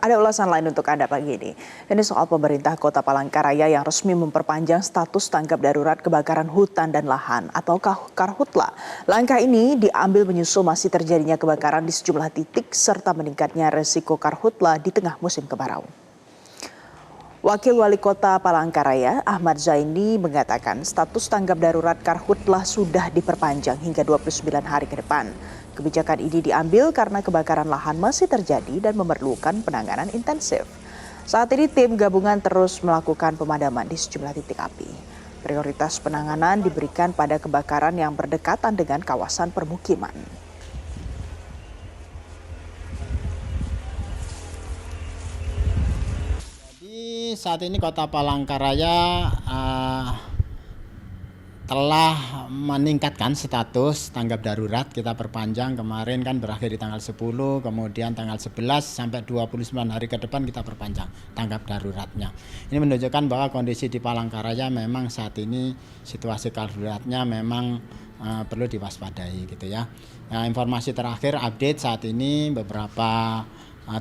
Ada ulasan lain untuk Anda pagi ini. Ini soal pemerintah Kota Palangkaraya yang resmi memperpanjang status tanggap darurat kebakaran hutan dan lahan atau Karhutla. Langkah ini diambil menyusul masih terjadinya kebakaran di sejumlah titik serta meningkatnya resiko Karhutla di tengah musim kemarau. Wakil Wali Kota Palangkaraya, Ahmad Zaini, mengatakan status tanggap darurat Karhutla sudah diperpanjang hingga 29 hari ke depan. Kebijakan ini diambil karena kebakaran lahan masih terjadi dan memerlukan penanganan intensif. Saat ini tim gabungan terus melakukan pemadaman di sejumlah titik api. Prioritas penanganan diberikan pada kebakaran yang berdekatan dengan kawasan permukiman. Saat ini Kota Palangkaraya telah meningkatkan status tanggap darurat. Kita perpanjang, kemarin kan berakhir di tanggal 10, kemudian tanggal 11 sampai 29 hari ke depan kita perpanjang tanggap daruratnya. Ini menunjukkan bahwa kondisi di Palangkaraya memang saat ini situasi daruratnya memang perlu diwaspadai gitu ya. Nah, informasi terakhir update saat ini beberapa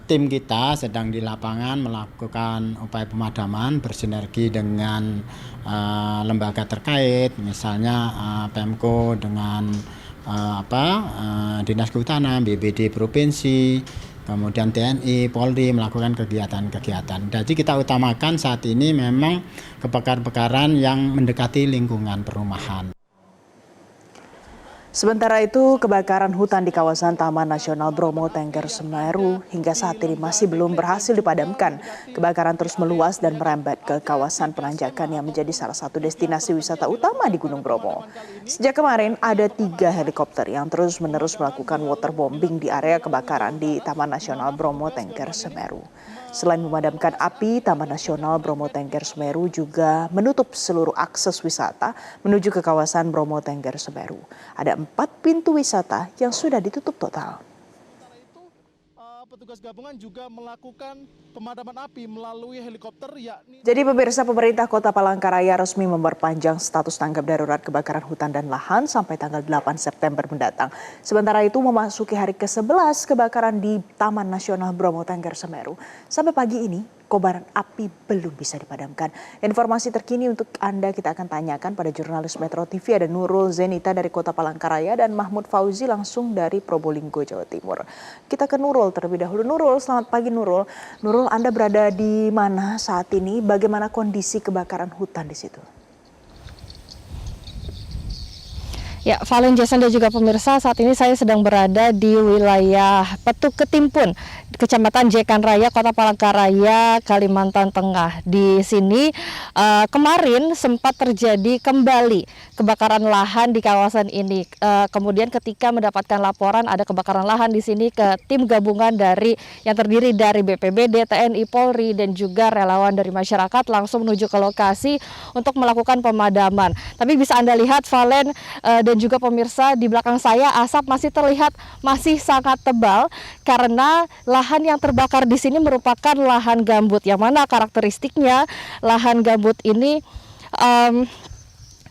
tim kita sedang di lapangan melakukan upaya pemadaman bersinergi dengan lembaga terkait, misalnya Pemko dengan Dinas Kehutanan, BPD Provinsi, kemudian TNI, Polri melakukan kegiatan-kegiatan. Jadi kita utamakan saat ini memang kebakaran-kebakaran yang mendekati lingkungan perumahan. Sementara itu, kebakaran hutan di kawasan Taman Nasional Bromo Tengger Semeru hingga saat ini masih belum berhasil dipadamkan. Kebakaran terus meluas dan merembet ke kawasan penanjakan yang menjadi salah satu destinasi wisata utama di Gunung Bromo. Sejak kemarin, ada 3 helikopter yang terus-menerus melakukan waterbombing di area kebakaran di Taman Nasional Bromo Tengger Semeru. Selain memadamkan api, Taman Nasional Bromo Tengger Semeru juga menutup seluruh akses wisata menuju ke kawasan Bromo Tengger Semeru. Ada 4 pintu wisata yang sudah ditutup total. Petugas gabungan juga melakukan pemadaman api melalui helikopter Jadi pemirsa, pemerintah Kota Palangkaraya resmi memperpanjang status tanggap darurat kebakaran hutan dan lahan sampai tanggal 8 September mendatang. Sementara itu memasuki hari ke-11 kebakaran di Taman Nasional Bromo Tengger Semeru. Sampai pagi ini kobaran api belum bisa dipadamkan. Informasi terkini untuk Anda kita akan tanyakan pada jurnalis Metro TV, ada Nurul Zenita dari Kota Palangkaraya dan Mahmud Fauzi langsung dari Probolinggo, Jawa Timur. Kita ke Nurul terlebih dahulu. Nurul, selamat pagi Nurul. Nurul, Anda berada di mana saat ini? Bagaimana kondisi kebakaran hutan di situ? Ya, Valen, Jason dan juga pemirsa, saat ini saya sedang berada di wilayah Petuk Ketimpun, Kecamatan Jekan Raya, Kota Palangkaraya, Kalimantan Tengah. Di sini kemarin sempat terjadi kembali kebakaran lahan di kawasan ini. Kemudian ketika mendapatkan laporan ada kebakaran lahan di sini, ke tim gabungan yang terdiri dari BPBD, TNI, Polri dan juga relawan dari masyarakat langsung menuju ke lokasi untuk melakukan pemadaman. Tapi bisa Anda lihat, Valen dan juga pemirsa, di belakang saya asap masih terlihat masih sangat tebal karena lahan yang terbakar di sini merupakan lahan gambut, yang mana karakteristiknya lahan gambut ini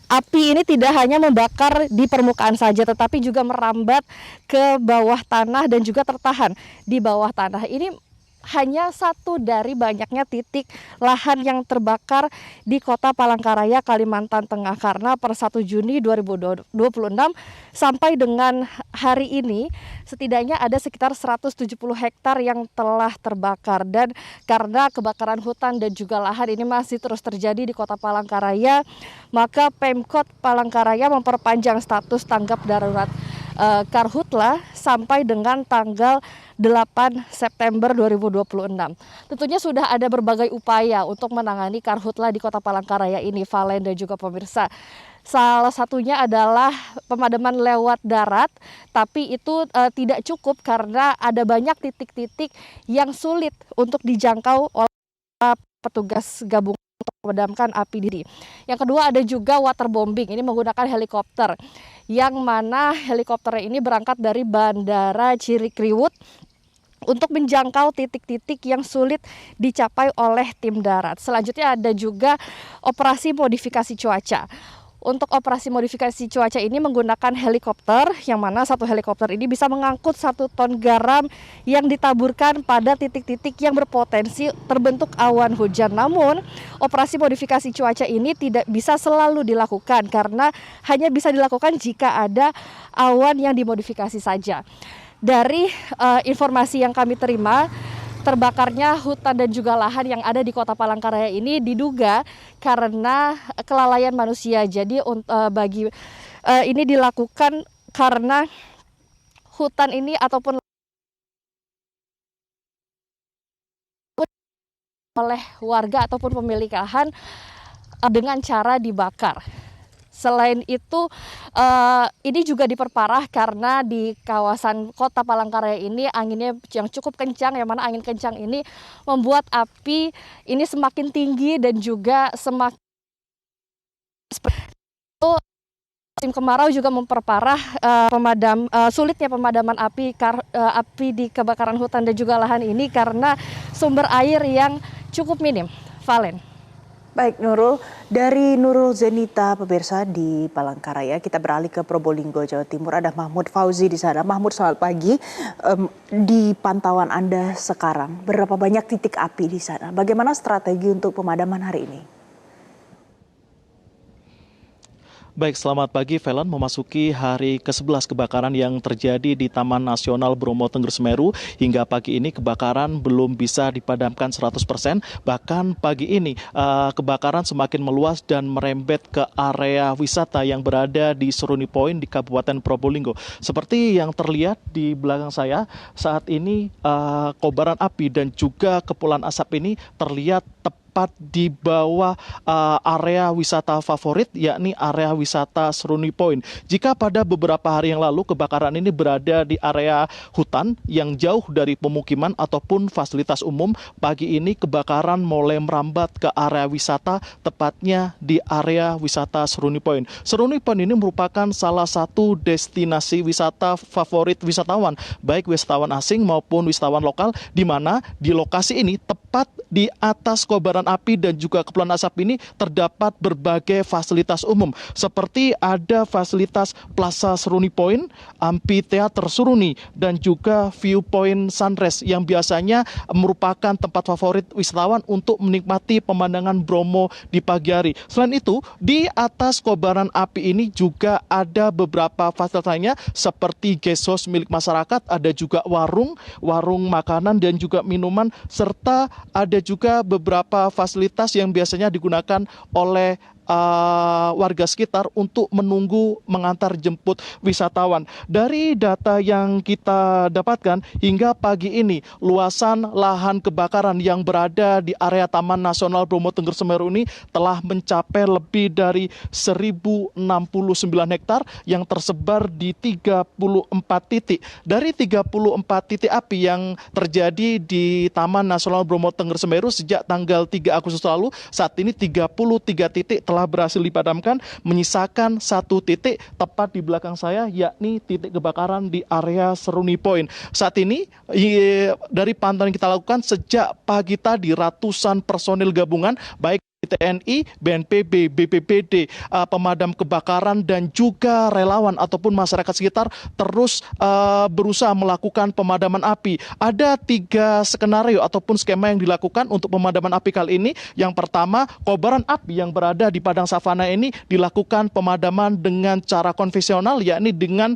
api ini tidak hanya membakar di permukaan saja tetapi juga merambat ke bawah tanah dan juga tertahan di bawah tanah. Ini hanya satu dari banyaknya titik lahan yang terbakar di Kota Palangkaraya, Kalimantan Tengah, karena per 1 Juni 2026 sampai dengan hari ini setidaknya ada sekitar 170 hektar yang telah terbakar. Dan karena kebakaran hutan dan juga lahan ini masih terus terjadi di Kota Palangkaraya, maka Pemkot Palangkaraya memperpanjang status tanggap darurat Karhutla sampai dengan tanggal 8 September 2026. Tentunya sudah ada berbagai upaya untuk menangani Karhutla di Kota Palangkaraya ini, Valen dan juga pemirsa. Salah satunya adalah pemadaman lewat darat, tapi itu tidak cukup karena ada banyak titik-titik yang sulit untuk dijangkau oleh petugas gabungan untuk memadamkan api diri. Yang kedua ada juga waterbombing, ini menggunakan helikopter, yang mana helikopter ini berangkat dari Bandara Cirikriwut untuk menjangkau titik-titik yang sulit dicapai oleh tim darat. Selanjutnya ada juga operasi modifikasi cuaca. untuk operasi modifikasi cuaca ini menggunakan helikopter, yang mana satu helikopter ini bisa mengangkut 1 ton garam yang ditaburkan pada titik-titik yang berpotensi terbentuk awan hujan. Namun, operasi modifikasi cuaca ini tidak bisa selalu dilakukan karena hanya bisa dilakukan jika ada awan yang dimodifikasi saja. Dari informasi yang kami terima, terbakarnya hutan dan juga lahan yang ada di Kota Palangkaraya ini diduga karena kelalaian manusia. Jadi ini dilakukan karena hutan ini ataupun oleh warga ataupun pemilik lahan dengan cara dibakar. Selain itu, ini juga diperparah karena di kawasan Kota Palangkaraya ini anginnya yang cukup kencang, yang mana angin kencang ini membuat api ini semakin tinggi dan juga semakin musim kemarau juga memperparah sulitnya pemadaman api di kebakaran hutan dan juga lahan ini karena sumber air yang cukup minim. Valen. Baik Nurul, dari Nurul Zenita pemirsa di Palangkaraya, kita beralih ke Probolinggo, Jawa Timur. Ada Mahmud Fauzi di sana. Mahmud, selamat pagi. Di pantauan Anda sekarang, berapa banyak titik api di sana? Bagaimana strategi untuk pemadaman hari ini? Baik, selamat pagi Velen. Memasuki hari ke-11 kebakaran yang terjadi di Taman Nasional Bromo Tengger Semeru. Hingga pagi ini kebakaran belum bisa dipadamkan 100%. Bahkan pagi ini kebakaran semakin meluas dan merembet ke area wisata yang berada di Seruni Point di Kabupaten Probolinggo. Seperti yang terlihat di belakang saya, saat ini kobaran api dan juga kepulan asap ini terlihat tepat di bawah area wisata favorit, yakni area wisata Seruni Point. Jika pada beberapa hari yang lalu kebakaran ini berada di area hutan yang jauh dari pemukiman ataupun fasilitas umum, pagi ini kebakaran mulai merambat ke area wisata, tepatnya di area wisata Seruni Point. Seruni Point ini merupakan salah satu destinasi wisata favorit wisatawan, baik wisatawan asing maupun wisatawan lokal, di mana di lokasi ini tepat di atas kobaran api dan juga kepulan asap ini terdapat berbagai fasilitas umum seperti ada fasilitas Plaza Seruni Point, Amphitheater Seruni, dan juga Viewpoint Sunrise yang biasanya merupakan tempat favorit wisatawan untuk menikmati pemandangan Bromo di pagi hari. Selain itu, di atas kobaran api ini juga ada beberapa fasilitas lainnya seperti guest house milik masyarakat, ada juga warung makanan dan juga minuman, serta ada juga beberapa fasilitas yang biasanya digunakan oleh warga sekitar untuk menunggu mengantar jemput wisatawan. Dari data yang kita dapatkan hingga pagi ini, luasan lahan kebakaran yang berada di area Taman Nasional Bromo Tengger Semeru ini telah mencapai lebih dari 1069 hektar yang tersebar di 34 titik. Dari 34 titik api yang terjadi di Taman Nasional Bromo Tengger Semeru sejak tanggal 3 Agustus lalu, saat ini 33 titik telah berhasil dipadamkan, menyisakan 1 titik tepat di belakang saya, yakni titik kebakaran di area Seruni Point. Saat ini dari pantauan yang kita lakukan sejak pagi tadi, ratusan personil gabungan baik TNI, BNPB, BPBD, pemadam kebakaran dan juga relawan ataupun masyarakat sekitar terus berusaha melakukan pemadaman api. Ada 3 skenario ataupun skema yang dilakukan untuk pemadaman api kali ini. Yang pertama, kobaran api yang berada di padang savana ini dilakukan pemadaman dengan cara konvensional, yakni dengan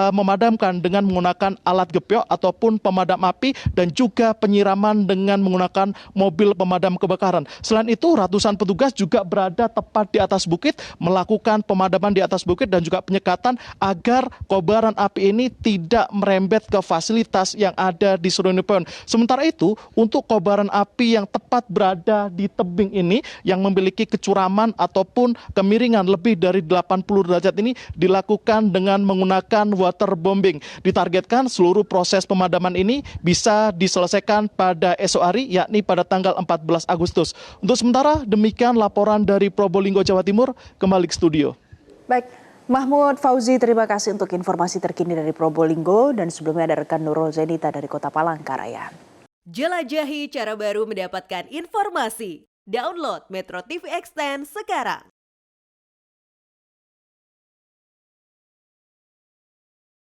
memadamkan dengan menggunakan alat gebyok ataupun pemadam api dan juga penyiraman dengan menggunakan mobil pemadam kebakaran. Selain itu, ratusan petugas juga berada tepat di atas bukit melakukan pemadaman di atas bukit dan juga penyekatan agar kobaran api ini tidak merembet ke fasilitas yang ada di Seruni Point. Sementara itu, untuk kobaran api yang tepat berada di tebing ini yang memiliki kecuraman ataupun kemiringan lebih dari 80 derajat ini dilakukan dengan menggunakan waterbombing. Ditargetkan seluruh proses pemadaman ini bisa diselesaikan pada esok hari, yakni pada tanggal 14 Agustus. Untuk sementara, demikian laporan dari Probolinggo, Jawa Timur. Kembali ke studio. Baik, Mahmud Fauzi, terima kasih untuk informasi terkini dari Probolinggo, dan sebelumnya ada rekan Nurul Zenita dari Kota Palangkaraya. Jelajahi cara baru mendapatkan informasi. Download Metro TV Extend sekarang.